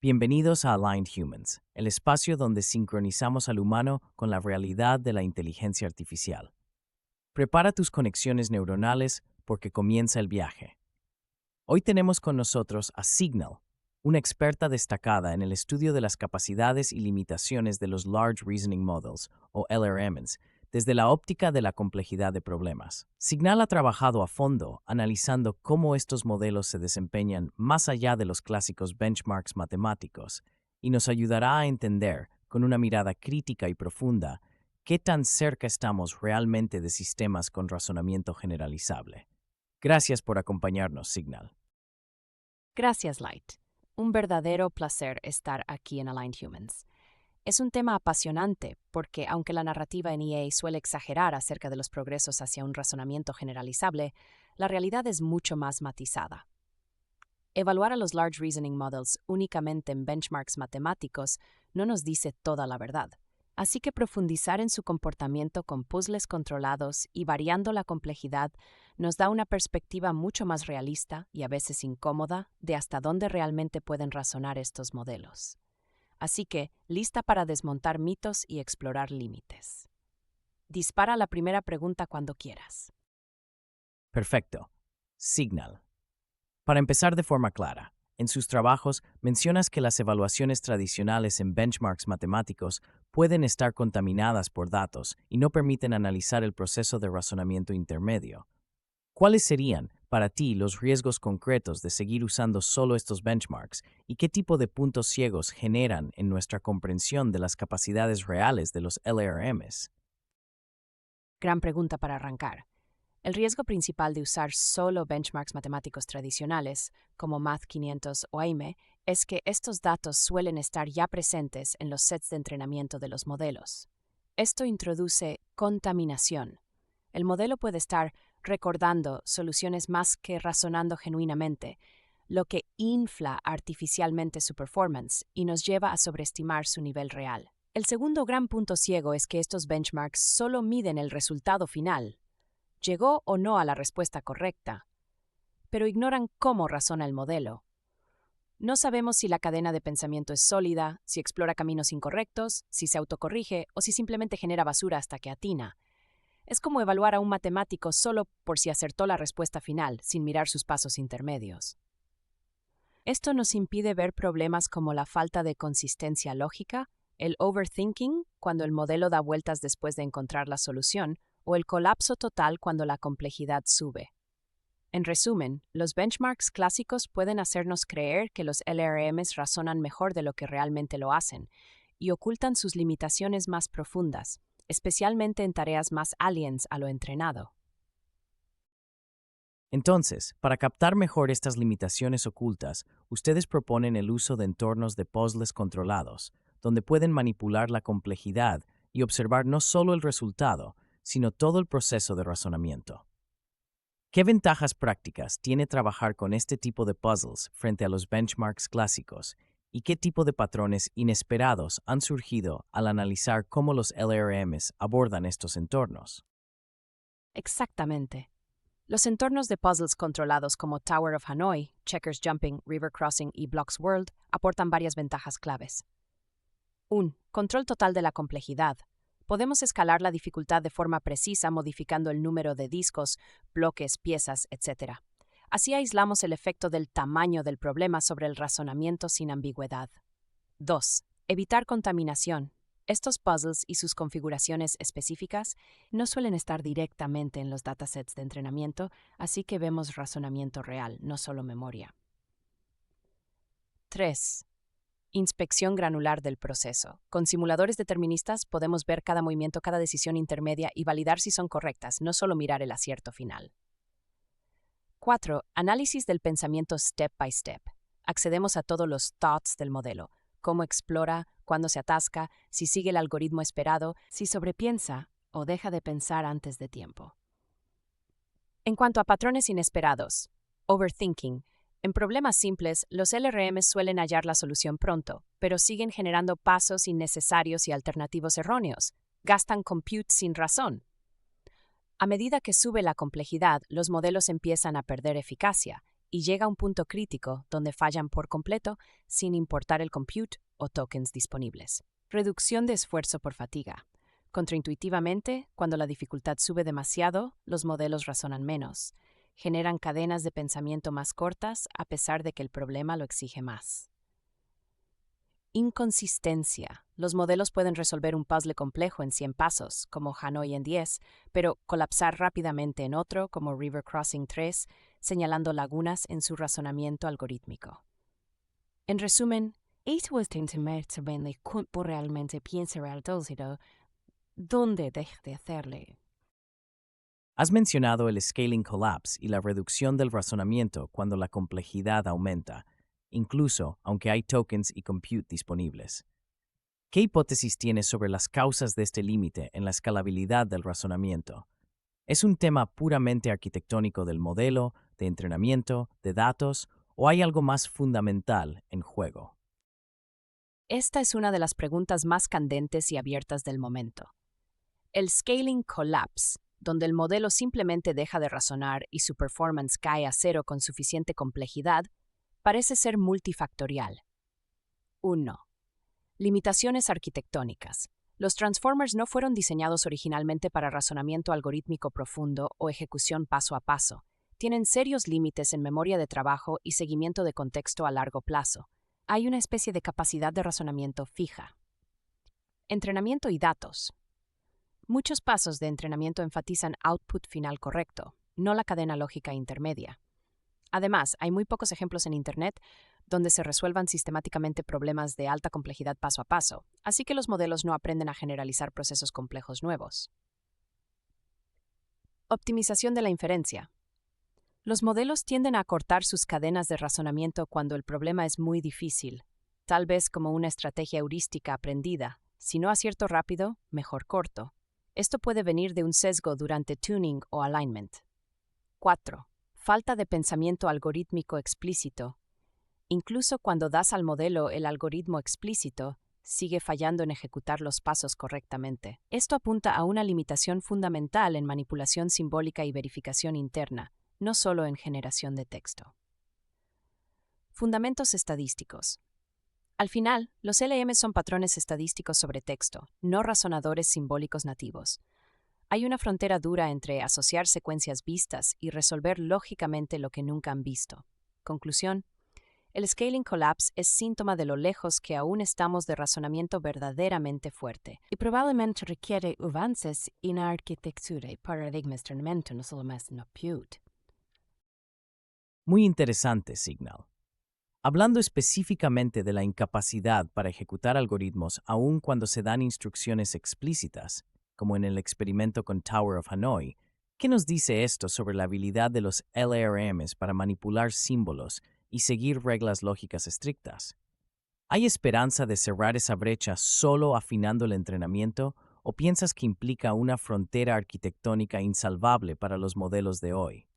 Bienvenidos a Aligned Humans, el espacio donde sincronizamos al humano con la realidad de la inteligencia artificial. Prepara tus conexiones neuronales porque comienza el viaje. Hoy tenemos con nosotros a Signal, una experta destacada en el estudio de las capacidades y limitaciones de los Large Reasoning Models, o LRMs, desde la óptica de la complejidad de problemas. Signal ha trabajado a fondo analizando cómo estos modelos se desempeñan más allá de los clásicos benchmarks matemáticos y nos ayudará a entender, con una mirada crítica y profunda, qué tan cerca estamos realmente de sistemas con razonamiento generalizable. Gracias por acompañarnos, Signal. Gracias, Light. Un verdadero placer estar aquí en Aligned Humans. Es un tema apasionante porque, aunque la narrativa en EA suele exagerar acerca de los progresos hacia un razonamiento generalizable, la realidad es mucho más matizada. Evaluar a los Large Reasoning Models únicamente en benchmarks matemáticos no nos dice toda la verdad. Así que profundizar en su comportamiento con puzzles controlados y variando la complejidad nos da una perspectiva mucho más realista y a veces incómoda de hasta dónde realmente pueden razonar estos modelos. Así que, lista para desmontar mitos y explorar límites. Dispara la primera pregunta cuando quieras. Perfecto. Signal. Para empezar de forma clara, en sus trabajos mencionas que las evaluaciones tradicionales en benchmarks matemáticos pueden estar contaminadas por datos y no permiten analizar el proceso de razonamiento intermedio. ¿Cuáles serían, para ti, los riesgos concretos de seguir usando solo estos benchmarks y qué tipo de puntos ciegos generan en nuestra comprensión de las capacidades reales de los LRMs? Gran pregunta para arrancar. El riesgo principal de usar solo benchmarks matemáticos tradicionales, como Math 500 o AIME, es que estos datos suelen estar ya presentes en los sets de entrenamiento de los modelos. Esto introduce contaminación. El modelo puede estar recordando soluciones más que razonando genuinamente, lo que infla artificialmente su performance y nos lleva a sobreestimar su nivel real. El segundo gran punto ciego es que estos benchmarks solo miden el resultado final. ¿Llegó o no a la respuesta correcta? Pero ignoran cómo razona el modelo. No sabemos si la cadena de pensamiento es sólida, si explora caminos incorrectos, si se autocorrige o si simplemente genera basura hasta que atina. Es como evaluar a un matemático solo por si acertó la respuesta final, sin mirar sus pasos intermedios. Esto nos impide ver problemas como la falta de consistencia lógica, el overthinking, cuando el modelo da vueltas después de encontrar la solución, o el colapso total cuando la complejidad sube. En resumen, los benchmarks clásicos pueden hacernos creer que los LRMs razonan mejor de lo que realmente lo hacen, y ocultan sus limitaciones más profundas, especialmente en tareas más aliens a lo entrenado. Entonces, para captar mejor estas limitaciones ocultas, ustedes proponen el uso de entornos de puzzles controlados, donde pueden manipular la complejidad y observar no solo el resultado, sino todo el proceso de razonamiento. ¿Qué ventajas prácticas tiene trabajar con este tipo de puzzles frente a los benchmarks clásicos? ¿Y qué tipo de patrones inesperados han surgido al analizar cómo los LRMs abordan estos entornos? Exactamente. Los entornos de puzzles controlados como Tower of Hanoi, Checkers Jumping, River Crossing y Blocks World aportan varias ventajas claves. 1. Control total de la complejidad. Podemos escalar la dificultad de forma precisa modificando el número de discos, bloques, piezas, etc. Así aislamos el efecto del tamaño del problema sobre el razonamiento sin ambigüedad. 2. Evitar contaminación. Estos puzzles y sus configuraciones específicas no suelen estar directamente en los datasets de entrenamiento, así que vemos razonamiento real, no solo memoria. 3. Inspección granular del proceso. Con simuladores deterministas podemos ver cada movimiento, cada decisión intermedia y validar si son correctas, no solo mirar el acierto final. 4. Análisis del pensamiento step by step. Accedemos a todos los thoughts del modelo, cómo explora, cuándo se atasca, si sigue el algoritmo esperado, si sobrepiensa o deja de pensar antes de tiempo. En cuanto a patrones inesperados, overthinking. En problemas simples, los LRMs suelen hallar la solución pronto, pero siguen generando pasos innecesarios y alternativos erróneos. Gastan compute sin razón. A medida que sube la complejidad, los modelos empiezan a perder eficacia, y llega a un punto crítico donde fallan por completo sin importar el compute o tokens disponibles. Reducción de esfuerzo por fatiga. Contraintuitivamente, cuando la dificultad sube demasiado, los modelos razonan menos. Generan cadenas de pensamiento más cortas a pesar de que el problema lo exige más. Inconsistencia. Los modelos pueden resolver un puzzle complejo en 100 pasos, como Hanoi en 10, pero colapsar rápidamente en otro, como River Crossing 3, señalando lagunas en su razonamiento algorítmico. En resumen, esto es el cuerpo realmente piensa al dócido, ¿dónde deja de hacerle? Has mencionado el scaling collapse y la reducción del razonamiento cuando la complejidad aumenta, incluso aunque hay tokens y compute disponibles. ¿Qué hipótesis tienes sobre las causas de este límite en la escalabilidad del razonamiento? ¿Es un tema puramente arquitectónico del modelo, de entrenamiento, de datos, o hay algo más fundamental en juego? Esta es una de las preguntas más candentes y abiertas del momento. El scaling collapse, donde el modelo simplemente deja de razonar y su performance cae a cero con suficiente complejidad, parece ser multifactorial. 1. Limitaciones arquitectónicas. Los transformers no fueron diseñados originalmente para razonamiento algorítmico profundo o ejecución paso a paso. Tienen serios límites en memoria de trabajo y seguimiento de contexto a largo plazo. Hay una especie de capacidad de razonamiento fija. Entrenamiento y datos. Muchos pasos de entrenamiento enfatizan output final correcto, no la cadena lógica intermedia. Además, hay muy pocos ejemplos en Internet donde se resuelvan sistemáticamente problemas de alta complejidad paso a paso, así que los modelos no aprenden a generalizar procesos complejos nuevos. Optimización de la inferencia. Los modelos tienden a acortar sus cadenas de razonamiento cuando el problema es muy difícil, tal vez como una estrategia heurística aprendida. Si no acierto rápido, mejor corto. Esto puede venir de un sesgo durante tuning o alignment. 4. Falta de pensamiento algorítmico explícito. Incluso cuando das al modelo el algoritmo explícito, sigue fallando en ejecutar los pasos correctamente. Esto apunta a una limitación fundamental en manipulación simbólica y verificación interna, no solo en generación de texto. Fundamentos estadísticos. Al final, los LM son patrones estadísticos sobre texto, no razonadores simbólicos nativos. Hay una frontera dura entre asociar secuencias vistas y resolver lógicamente lo que nunca han visto. Conclusión: el scaling collapse es síntoma de lo lejos que aún estamos de razonamiento verdaderamente fuerte y probablemente requiere avances en arquitectura y paradigmas de entrenamiento no solo más no compute. Muy interesante, Signal. Hablando específicamente de la incapacidad para ejecutar algoritmos aun cuando se dan instrucciones explícitas, como en el experimento con Tower of Hanoi, ¿qué nos dice esto sobre la habilidad de los LRMs para manipular símbolos y seguir reglas lógicas estrictas? ¿Hay esperanza de cerrar esa brecha solo afinando el entrenamiento o piensas que implica una frontera arquitectónica insalvable para los modelos de hoy?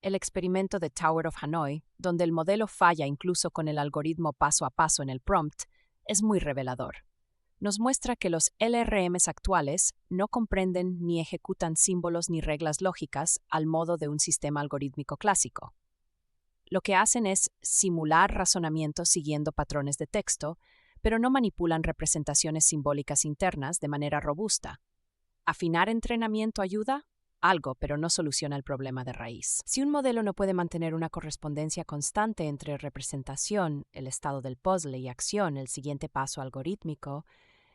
El experimento de Tower of Hanoi, donde el modelo falla incluso con el algoritmo paso a paso en el prompt, es muy revelador. Nos muestra que los LRMs actuales no comprenden ni ejecutan símbolos ni reglas lógicas al modo de un sistema algorítmico clásico. Lo que hacen es simular razonamiento siguiendo patrones de texto, pero no manipulan representaciones simbólicas internas de manera robusta. ¿Afinar entrenamiento ayuda? Algo, pero no soluciona el problema de raíz. Si un modelo no puede mantener una correspondencia constante entre representación, el estado del puzzle, y acción, el siguiente paso algorítmico,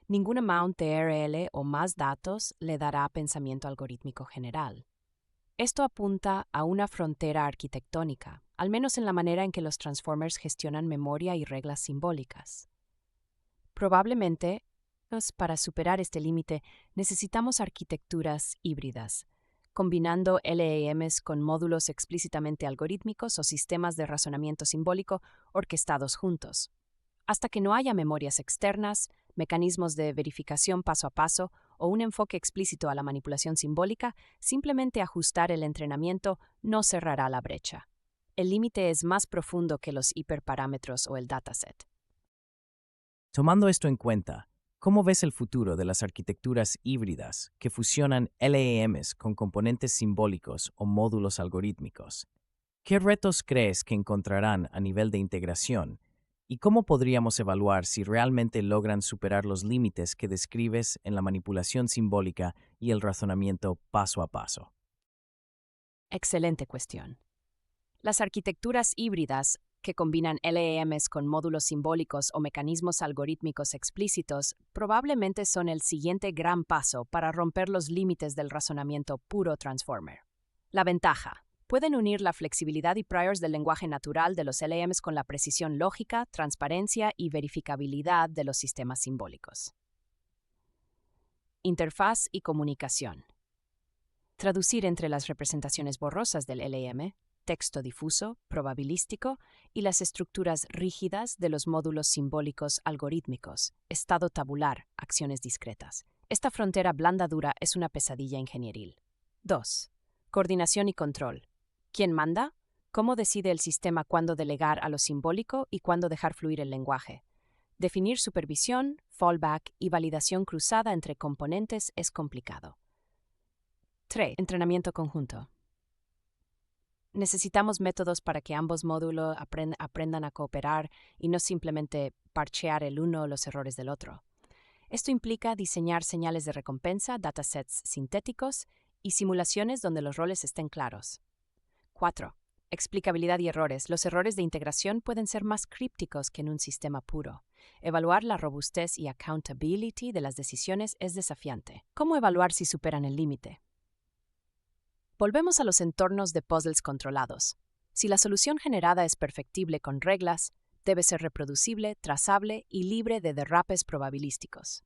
ningún amount de RL o más datos le dará pensamiento algorítmico general. Esto apunta a una frontera arquitectónica, al menos en la manera en que los transformers gestionan memoria y reglas simbólicas. Probablemente, para superar este límite, necesitamos arquitecturas híbridas, combinando LAMs con módulos explícitamente algorítmicos o sistemas de razonamiento simbólico orquestados juntos. Hasta que no haya memorias externas, mecanismos de verificación paso a paso o un enfoque explícito a la manipulación simbólica, simplemente ajustar el entrenamiento no cerrará la brecha. El límite es más profundo que los hiperparámetros o el dataset. Tomando esto en cuenta, ¿cómo ves el futuro de las arquitecturas híbridas que fusionan LAMs con componentes simbólicos o módulos algorítmicos? ¿Qué retos crees que encontrarán a nivel de integración? ¿Y cómo podríamos evaluar si realmente logran superar los límites que describes en la manipulación simbólica y el razonamiento paso a paso? Excelente cuestión. Las arquitecturas híbridas, que combinan LEMs con módulos simbólicos o mecanismos algorítmicos explícitos, probablemente son el siguiente gran paso para romper los límites del razonamiento puro transformer. La ventaja: pueden unir la flexibilidad y priors del lenguaje natural de los LMs con la precisión lógica, transparencia y verificabilidad de los sistemas simbólicos. Interfaz y comunicación. Traducir entre las representaciones borrosas del LM, texto difuso, probabilístico, y las estructuras rígidas de los módulos simbólicos algorítmicos, estado tabular, acciones discretas. Esta frontera blanda dura es una pesadilla ingenieril. 2. Coordinación y control. ¿Quién manda? ¿Cómo decide el sistema cuándo delegar a lo simbólico y cuándo dejar fluir el lenguaje? Definir supervisión, fallback y validación cruzada entre componentes es complicado. 3. Entrenamiento conjunto. Necesitamos métodos para que ambos módulos aprendan a cooperar y no simplemente parchear el uno los errores del otro. Esto implica diseñar señales de recompensa, datasets sintéticos y simulaciones donde los roles estén claros. 4. Explicabilidad y errores. Los errores de integración pueden ser más crípticos que en un sistema puro. Evaluar la robustez y accountability de las decisiones es desafiante. ¿Cómo evaluar si superan el límite? Volvemos a los entornos de puzzles controlados. Si la solución generada es perfectible con reglas, debe ser reproducible, trazable y libre de derrapes probabilísticos.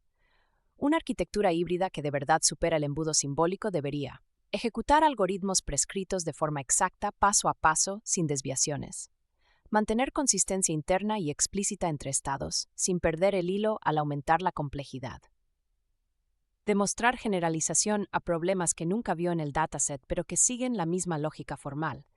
Una arquitectura híbrida que de verdad supera el embudo simbólico debería ejecutar algoritmos prescritos de forma exacta, paso a paso, sin desviaciones. Mantener consistencia interna y explícita entre estados, sin perder el hilo al aumentar la complejidad. Demostrar generalización a problemas que nunca vio en el dataset pero que siguen la misma lógica formal.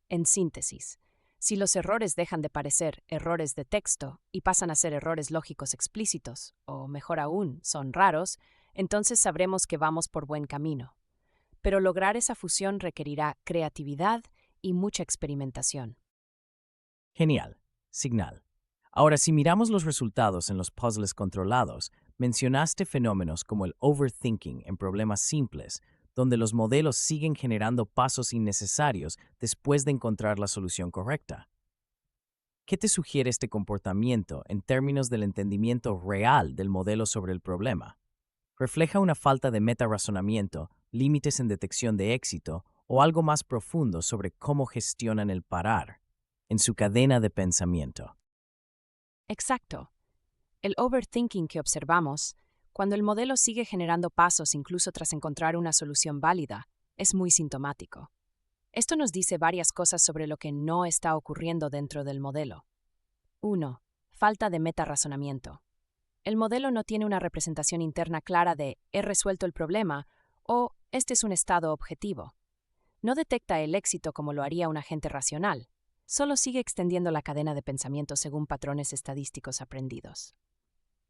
En síntesis, si los errores dejan de parecer errores de texto y pasan a ser errores lógicos explícitos, o mejor aún, son raros, entonces sabremos que vamos por buen camino. Pero lograr esa fusión requerirá creatividad y mucha experimentación. Genial. Signal. Ahora, si miramos los resultados en los puzzles controlados, mencionaste fenómenos como el overthinking en problemas simples, donde los modelos siguen generando pasos innecesarios después de encontrar la solución correcta. ¿Qué te sugiere este comportamiento en términos del entendimiento real del modelo sobre el problema? ¿Refleja una falta de metarazonamiento, límites en detección de éxito o algo más profundo sobre cómo gestionan el parar en su cadena de pensamiento? Exacto. El overthinking que observamos, cuando el modelo sigue generando pasos incluso tras encontrar una solución válida, es muy sintomático. Esto nos dice varias cosas sobre lo que no está ocurriendo dentro del modelo. 1. Falta de metarazonamiento. El modelo no tiene una representación interna clara de «he resuelto el problema» o «este es un estado objetivo». No detecta el éxito como lo haría un agente racional. Solo sigue extendiendo la cadena de pensamiento según patrones estadísticos aprendidos.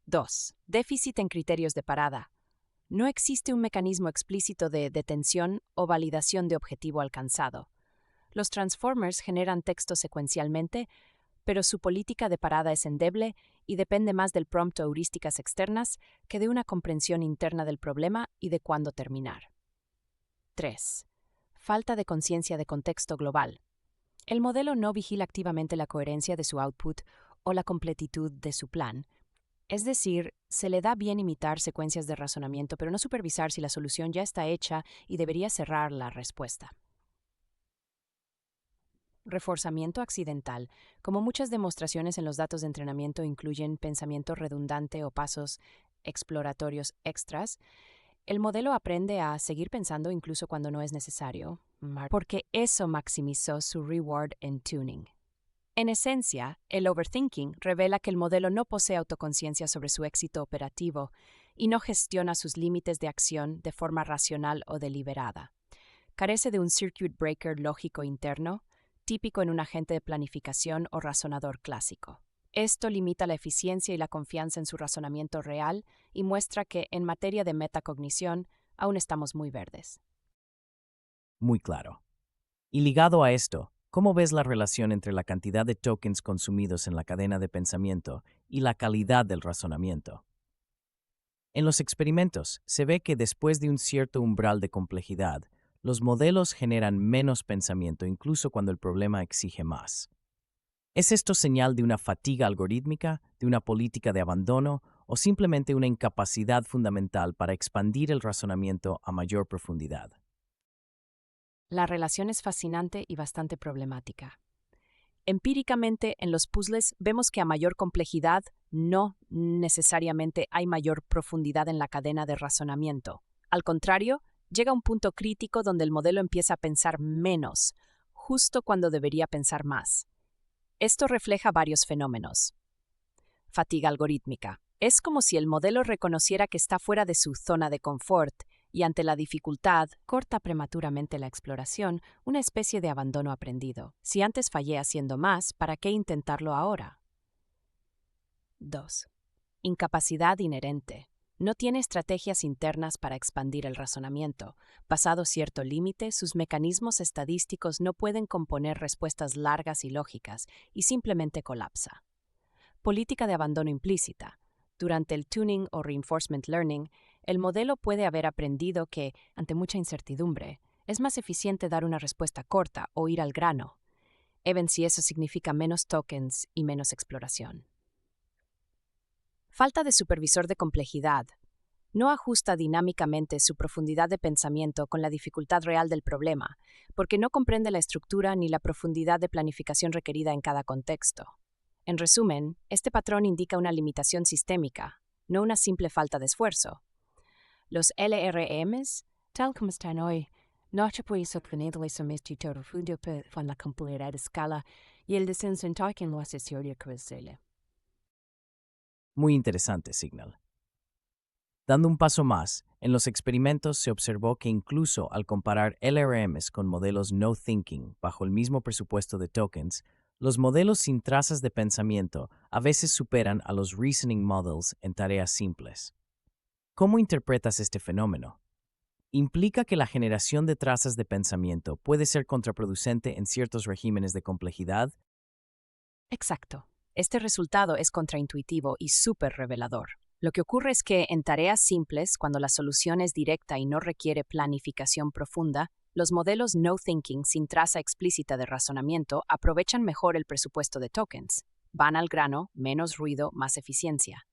2. Déficit en criterios de parada. No existe un mecanismo explícito de detención o validación de objetivo alcanzado. Los transformers generan texto secuencialmente, pero su política de parada es endeble y depende más del prompt o heurísticas externas que de una comprensión interna del problema y de cuándo terminar. 3. Falta de conciencia de contexto global. El modelo no vigila activamente la coherencia de su output o la completitud de su plan. Es decir, se le da bien imitar secuencias de razonamiento, pero no supervisar si la solución ya está hecha y debería cerrar la respuesta. Reforzamiento accidental. Como muchas demostraciones en los datos de entrenamiento incluyen pensamiento redundante o pasos exploratorios extras, el modelo aprende a seguir pensando incluso cuando no es necesario, porque eso maximizó su reward en tuning. En esencia, el overthinking revela que el modelo no posee autoconciencia sobre su éxito operativo y no gestiona sus límites de acción de forma racional o deliberada. Carece de un circuit breaker lógico interno, típico en un agente de planificación o razonador clásico. Esto limita la eficiencia y la confianza en su razonamiento real y muestra que, en materia de metacognición, aún estamos muy verdes. Muy claro. Y ligado a esto, ¿Cómo ves la relación entre la cantidad de tokens consumidos en la cadena de pensamiento y la calidad del razonamiento? En los experimentos, se ve que después de un cierto umbral de complejidad, los modelos generan menos pensamiento incluso cuando el problema exige más. ¿Es esto señal de una fatiga algorítmica, de una política de abandono o simplemente una incapacidad fundamental para expandir el razonamiento a mayor profundidad? La relación es fascinante y bastante problemática. Empíricamente, en los puzzles vemos que a mayor complejidad no necesariamente hay mayor profundidad en la cadena de razonamiento. Al contrario, llega un punto crítico donde el modelo empieza a pensar menos, justo cuando debería pensar más. Esto refleja varios fenómenos. Fatiga algorítmica. Es como si el modelo reconociera que está fuera de su zona de confort y ante la dificultad, corta prematuramente la exploración, una especie de abandono aprendido. Si antes fallé haciendo más, ¿para qué intentarlo ahora? 2. Incapacidad inherente. No tiene estrategias internas para expandir el razonamiento. Pasado cierto límite, sus mecanismos estadísticos no pueden componer respuestas largas y lógicas y simplemente colapsa. Política de abandono implícita. Durante el tuning o reinforcement learning, el modelo puede haber aprendido que, ante mucha incertidumbre, es más eficiente dar una respuesta corta o ir al grano, even si eso significa menos tokens y menos exploración. Falta de supervisor de complejidad. No ajusta dinámicamente su profundidad de pensamiento con la dificultad real del problema, porque no comprende la estructura ni la profundidad de planificación requerida en cada contexto. En resumen, este patrón indica una limitación sistémica, no una simple falta de esfuerzo. Los LRMs, tal como están hoy, no se puede sostener la semestre fundo con la complejidad de escala y el descenso en token lo hace teórico. Muy interesante, Signal. Dando un paso más, en los experimentos se observó que incluso al comparar LRMs con modelos no thinking bajo el mismo presupuesto de tokens, los modelos sin trazas de pensamiento a veces superan a los reasoning models en tareas simples. ¿Cómo interpretas este fenómeno? ¿Implica que la generación de trazas de pensamiento puede ser contraproducente en ciertos regímenes de complejidad? Exacto. Este resultado es contraintuitivo y súper revelador. Lo que ocurre es que en tareas simples, cuando la solución es directa y no requiere planificación profunda, los modelos no thinking sin traza explícita de razonamiento aprovechan mejor el presupuesto de tokens. Van al grano, menos ruido, más eficiencia.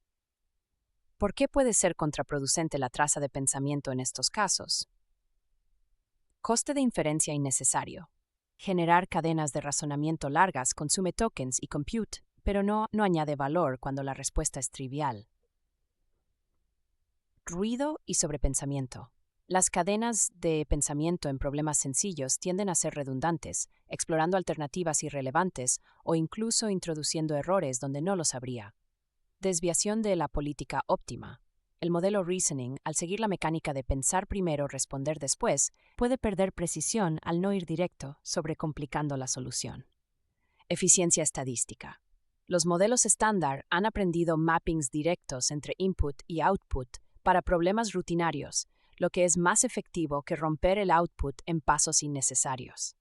¿Por qué puede ser contraproducente la traza de pensamiento en estos casos? Coste de inferencia innecesario. Generar cadenas de razonamiento largas consume tokens y compute, pero no añade valor cuando la respuesta es trivial. Ruido y sobrepensamiento. Las cadenas de pensamiento en problemas sencillos tienden a ser redundantes, explorando alternativas irrelevantes o incluso introduciendo errores donde no los habría. Desviación de la política óptima. El modelo Reasoning, al seguir la mecánica de pensar primero, responder después, puede perder precisión al no ir directo, sobrecomplicando la solución. Eficiencia estadística. Los modelos estándar han aprendido mappings directos entre input y output para problemas rutinarios, lo que es más efectivo que romper el output en pasos innecesarios.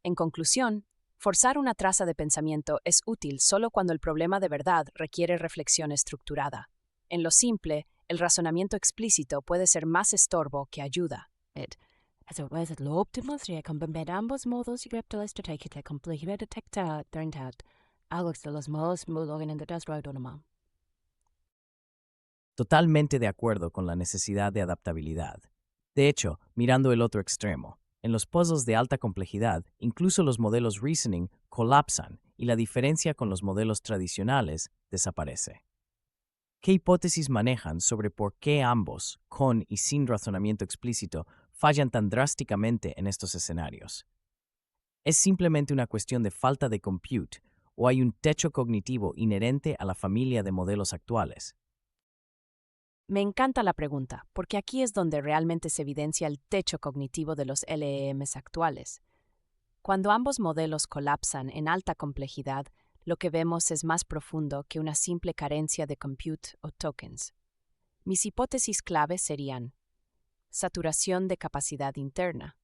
En conclusión, forzar una traza de pensamiento es útil solo cuando el problema de verdad requiere reflexión estructurada. En lo simple, el razonamiento explícito puede ser más estorbo que ayuda. Lo óptimo sería combinar ambos modos y la estrategia de complejidad detectada algo de los modos en autónoma. Totalmente de acuerdo con la necesidad de adaptabilidad. De hecho, mirando el otro extremo, en los puzzles de alta complejidad, incluso los modelos Reasoning colapsan y la diferencia con los modelos tradicionales desaparece. ¿Qué hipótesis manejan sobre por qué ambos, con y sin razonamiento explícito, fallan tan drásticamente en estos escenarios? ¿Es simplemente una cuestión de falta de compute o hay un techo cognitivo inherente a la familia de modelos actuales? Me encanta la pregunta, porque aquí es donde realmente se evidencia el techo cognitivo de los LEMs actuales. Cuando ambos modelos colapsan en alta complejidad, lo que vemos es más profundo que una simple carencia de compute o tokens. Mis hipótesis clave serían: saturación de capacidad interna.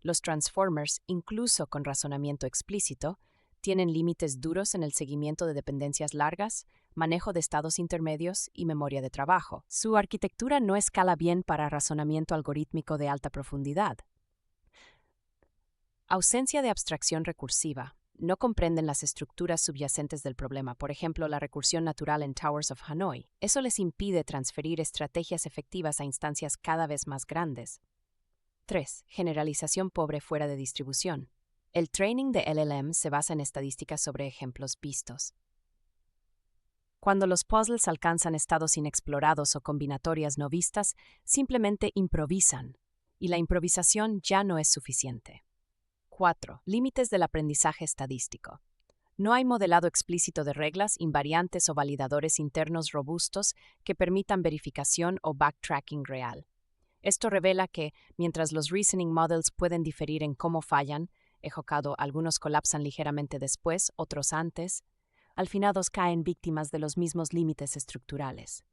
Los transformers, incluso con razonamiento explícito, tienen límites duros en el seguimiento de dependencias largas, manejo de estados intermedios y memoria de trabajo. Su arquitectura no escala bien para razonamiento algorítmico de alta profundidad. Ausencia de abstracción recursiva. No comprenden las estructuras subyacentes del problema, por ejemplo, la recursión natural en Towers of Hanoi. Eso les impide transferir estrategias efectivas a instancias cada vez más grandes. 3. Generalización pobre fuera de distribución. El training de LLM se basa en estadísticas sobre ejemplos vistos. Cuando los puzzles alcanzan estados inexplorados o combinatorias no vistas, simplemente improvisan, y la improvisación ya no es suficiente. 4. Límites del aprendizaje estadístico. No hay modelado explícito de reglas, invariantes o validadores internos robustos que permitan verificación o backtracking real. Esto revela que, mientras los reasoning models pueden diferir en cómo fallan, algunos colapsan ligeramente después, otros antes, al finados caen víctimas de los mismos límites estructurales.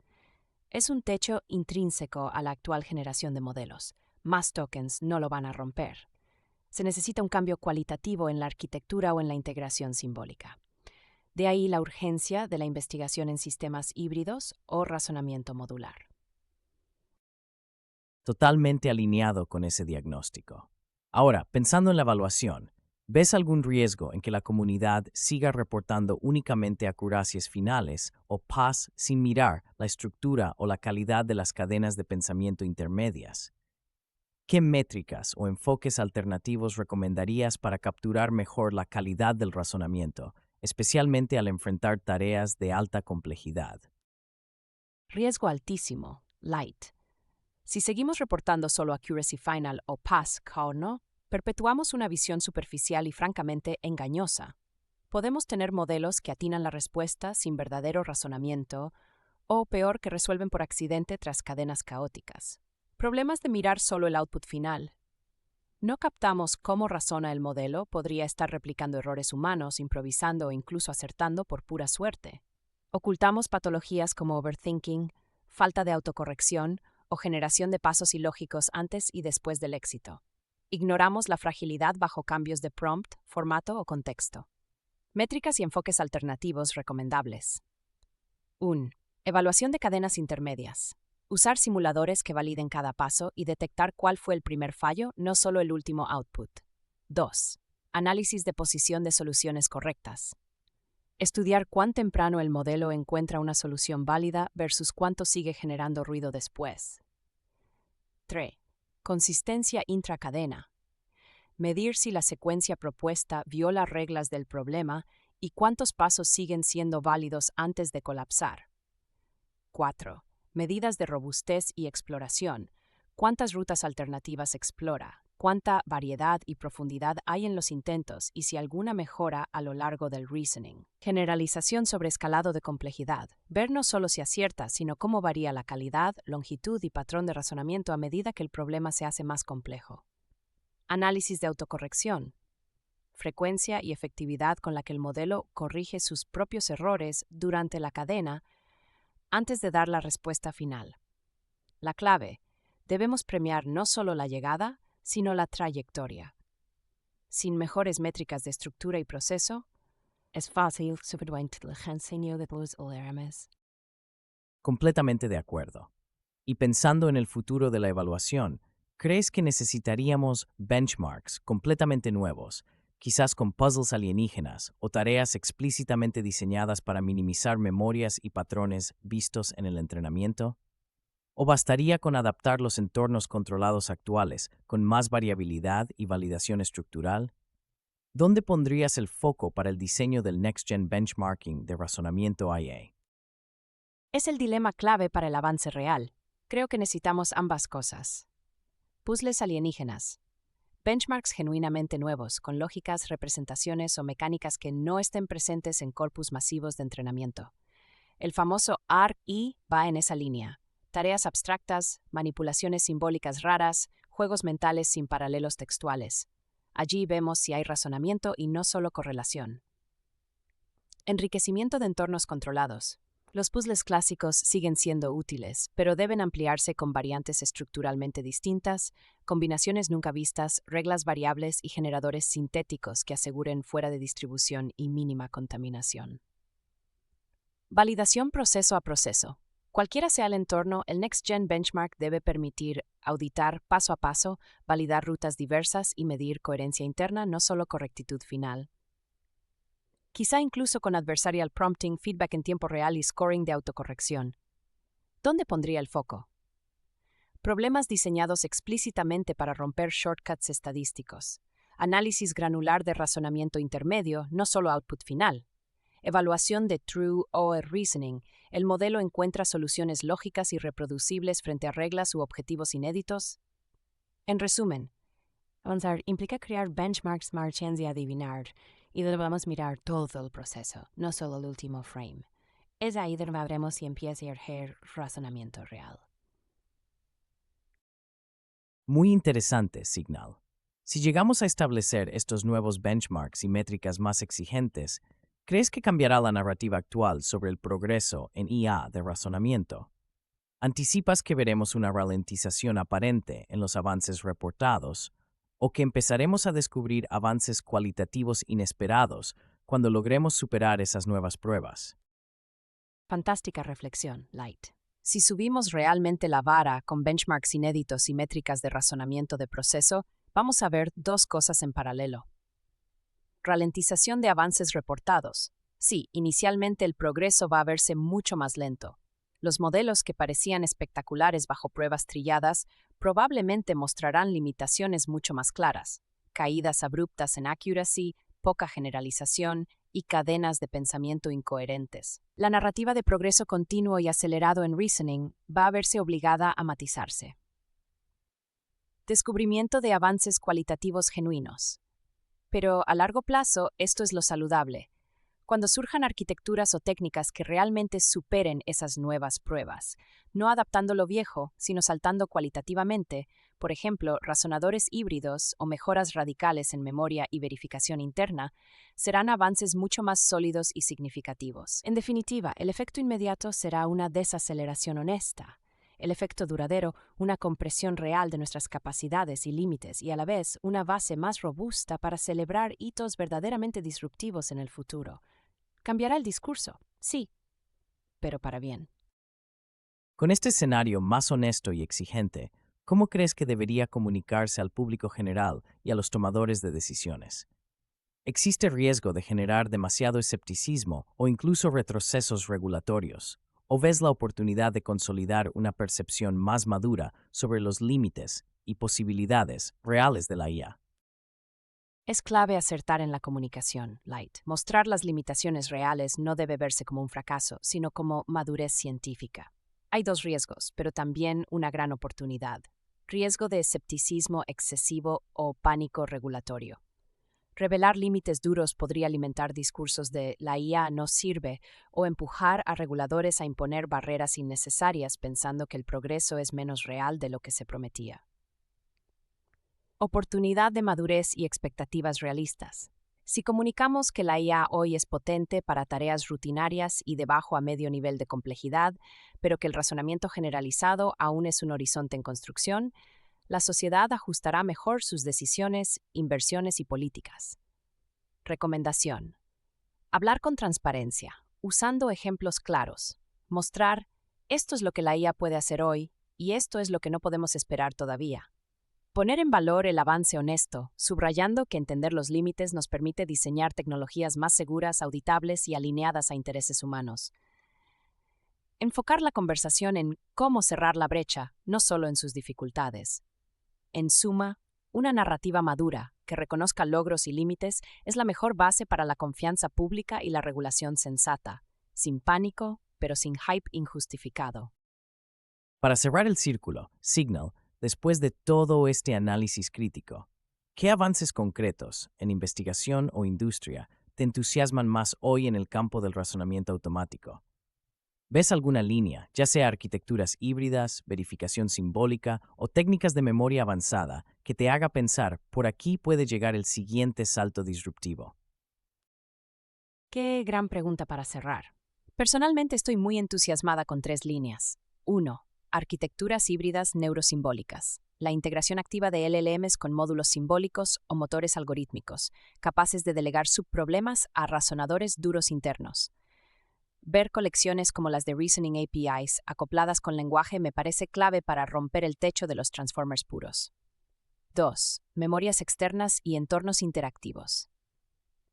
Es un techo intrínseco a la actual generación de modelos. Más tokens no lo van a romper. Se necesita un cambio cualitativo en la arquitectura o en la integración simbólica. De ahí la urgencia de la investigación en sistemas híbridos o razonamiento modular. Totalmente alineado con ese diagnóstico. Ahora, pensando en la evaluación, ¿ves algún riesgo en que la comunidad siga reportando únicamente acuracias finales o PAS sin mirar la estructura o la calidad de las cadenas de pensamiento intermedias? ¿Qué métricas o enfoques alternativos recomendarías para capturar mejor la calidad del razonamiento, especialmente al enfrentar tareas de alta complejidad? Riesgo altísimo, light. Si seguimos reportando solo accuracy final o pass, ¿no? Perpetuamos una visión superficial y francamente engañosa. Podemos tener modelos que atinan la respuesta sin verdadero razonamiento o, peor, que resuelven por accidente tras cadenas caóticas. Problemas de mirar solo el output final. No captamos cómo razona el modelo, podría estar replicando errores humanos, improvisando o incluso acertando por pura suerte. Ocultamos patologías como overthinking, falta de autocorrección o generación de pasos ilógicos antes y después del éxito. Ignoramos la fragilidad bajo cambios de prompt, formato o contexto. Métricas y enfoques alternativos recomendables. 1. Evaluación de cadenas intermedias. Usar simuladores que validen cada paso y detectar cuál fue el primer fallo, no solo el último output. 2. Análisis de posición de soluciones correctas. Estudiar cuán temprano el modelo encuentra una solución válida versus cuánto sigue generando ruido después. 3. Consistencia intracadena. Medir si la secuencia propuesta viola reglas del problema y cuántos pasos siguen siendo válidos antes de colapsar. 4. Medidas de robustez y exploración. ¿Cuántas rutas alternativas explora? ¿Cuánta variedad y profundidad hay en los intentos y si alguna mejora a lo largo del reasoning? Generalización sobre escalado de complejidad. Ver no solo si acierta, sino cómo varía la calidad, longitud y patrón de razonamiento a medida que el problema se hace más complejo. Análisis de autocorrección. Frecuencia y efectividad con la que el modelo corrige sus propios errores durante la cadena antes de dar la respuesta final. La clave: debemos premiar no solo la llegada, sino la trayectoria. Sin mejores métricas de estructura y proceso, es fácil subir la inteligencia de los alarmes. Completamente de acuerdo. Y pensando en el futuro de la evaluación, ¿crees que necesitaríamos benchmarks completamente nuevos, quizás con puzzles alienígenas o tareas explícitamente diseñadas para minimizar memorias y patrones vistos en el entrenamiento? ¿O bastaría con adaptar los entornos controlados actuales con más variabilidad y validación estructural? ¿Dónde pondrías el foco para el diseño del Next Gen Benchmarking de razonamiento IA? Es el dilema clave para el avance real. Creo que necesitamos ambas cosas. Puzzles alienígenas. Benchmarks genuinamente nuevos, con lógicas, representaciones o mecánicas que no estén presentes en corpus masivos de entrenamiento. El famoso ARC-I va en esa línea. Tareas abstractas, manipulaciones simbólicas raras, juegos mentales sin paralelos textuales. Allí vemos si hay razonamiento y no solo correlación. Enriquecimiento de entornos controlados. Los puzzles clásicos siguen siendo útiles, pero deben ampliarse con variantes estructuralmente distintas, combinaciones nunca vistas, reglas variables y generadores sintéticos que aseguren fuera de distribución y mínima contaminación. Validación proceso a proceso. Cualquiera sea el entorno, el Next-Gen Benchmark debe permitir auditar paso a paso, validar rutas diversas y medir coherencia interna, no solo correctitud final. Quizá incluso con adversarial prompting, feedback en tiempo real y scoring de autocorrección. ¿Dónde pondría el foco? Problemas diseñados explícitamente para romper shortcuts estadísticos. Análisis granular de razonamiento intermedio, no solo output final. Evaluación de True OR Reasoning. ¿El modelo encuentra soluciones lógicas y reproducibles frente a reglas u objetivos inéditos? En resumen, avanzar implica crear benchmarks marchando y adivinar, y debemos mirar todo el proceso, no solo el último frame. Es ahí donde veremos si empieza a ejercer razonamiento real. Muy interesante, Signal. Si llegamos a establecer estos nuevos benchmarks y métricas más exigentes, ¿crees que cambiará la narrativa actual sobre el progreso en IA de razonamiento? ¿Anticipas que veremos una ralentización aparente en los avances reportados o que empezaremos a descubrir avances cualitativos inesperados cuando logremos superar esas nuevas pruebas? Fantástica reflexión, Light. Si subimos realmente la vara con benchmarks inéditos y métricas de razonamiento de proceso, vamos a ver dos cosas en paralelo. Ralentización de avances reportados. Sí, inicialmente el progreso va a verse mucho más lento. Los modelos que parecían espectaculares bajo pruebas trilladas probablemente mostrarán limitaciones mucho más claras, caídas abruptas en accuracy, poca generalización y cadenas de pensamiento incoherentes. La narrativa de progreso continuo y acelerado en reasoning va a verse obligada a matizarse. Descubrimiento de avances cualitativos genuinos. Pero a largo plazo, esto es lo saludable. Cuando surjan arquitecturas o técnicas que realmente superen esas nuevas pruebas, no adaptando lo viejo, sino saltando cualitativamente, por ejemplo, razonadores híbridos o mejoras radicales en memoria y verificación interna, serán avances mucho más sólidos y significativos. En definitiva, el efecto inmediato será una desaceleración honesta. El efecto duradero, una compresión real de nuestras capacidades y límites y a la vez una base más robusta para celebrar hitos verdaderamente disruptivos en el futuro. Cambiará el discurso, sí, pero para bien. Con este escenario más honesto y exigente, ¿cómo crees que debería comunicarse al público general y a los tomadores de decisiones? ¿Existe riesgo de generar demasiado escepticismo o incluso retrocesos regulatorios? ¿O ves la oportunidad de consolidar una percepción más madura sobre los límites y posibilidades reales de la IA? Es clave acertar en la comunicación, Light. Mostrar las limitaciones reales no debe verse como un fracaso, sino como madurez científica. Hay dos riesgos, pero también una gran oportunidad. Riesgo de escepticismo excesivo o pánico regulatorio. Revelar límites duros podría alimentar discursos de la IA no sirve o empujar a reguladores a imponer barreras innecesarias pensando que el progreso es menos real de lo que se prometía. Oportunidad de madurez y expectativas realistas. Si comunicamos que la IA hoy es potente para tareas rutinarias y de bajo a medio nivel de complejidad, pero que el razonamiento generalizado aún es un horizonte en construcción, la sociedad ajustará mejor sus decisiones, inversiones y políticas. Recomendación. Hablar con transparencia, usando ejemplos claros. Mostrar, esto es lo que la IA puede hacer hoy y esto es lo que no podemos esperar todavía. Poner en valor el avance honesto, subrayando que entender los límites nos permite diseñar tecnologías más seguras, auditables y alineadas a intereses humanos. Enfocar la conversación en cómo cerrar la brecha, no solo en sus dificultades. En suma, una narrativa madura, que reconozca logros y límites, es la mejor base para la confianza pública y la regulación sensata, sin pánico, pero sin hype injustificado. Para cerrar el círculo, Signal, después de todo este análisis crítico, ¿qué avances concretos en investigación o industria te entusiasman más hoy en el campo del razonamiento automático? ¿Ves alguna línea, ya sea arquitecturas híbridas, verificación simbólica o técnicas de memoria avanzada, que te haga pensar por aquí puede llegar el siguiente salto disruptivo? Qué gran pregunta para cerrar. Personalmente estoy muy entusiasmada con 3 líneas. 1. Arquitecturas híbridas neurosimbólicas. La integración activa de LLMs con módulos simbólicos o motores algorítmicos, capaces de delegar subproblemas a razonadores duros internos. Ver colecciones como las de Reasoning APIs acopladas con lenguaje me parece clave para romper el techo de los transformers puros. 2. Memorias externas y entornos interactivos.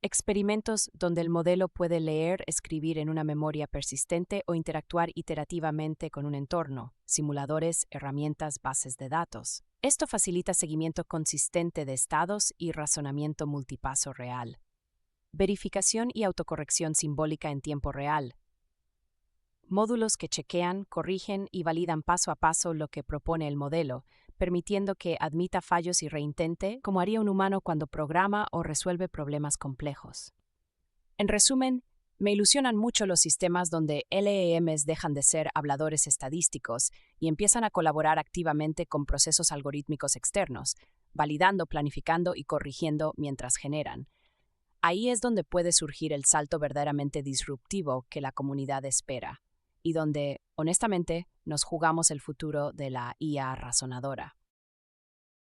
Experimentos donde el modelo puede leer, escribir en una memoria persistente o interactuar iterativamente con un entorno, simuladores, herramientas, bases de datos. Esto facilita seguimiento consistente de estados y razonamiento multipaso real. Verificación y autocorrección simbólica en tiempo real. Módulos que chequean, corrigen y validan paso a paso lo que propone el modelo, permitiendo que admita fallos y reintente, como haría un humano cuando programa o resuelve problemas complejos. En resumen, me ilusionan mucho los sistemas donde LLMs dejan de ser habladores estadísticos y empiezan a colaborar activamente con procesos algorítmicos externos, validando, planificando y corrigiendo mientras generan. Ahí es donde puede surgir el salto verdaderamente disruptivo que la comunidad espera, y donde, honestamente, nos jugamos el futuro de la IA razonadora.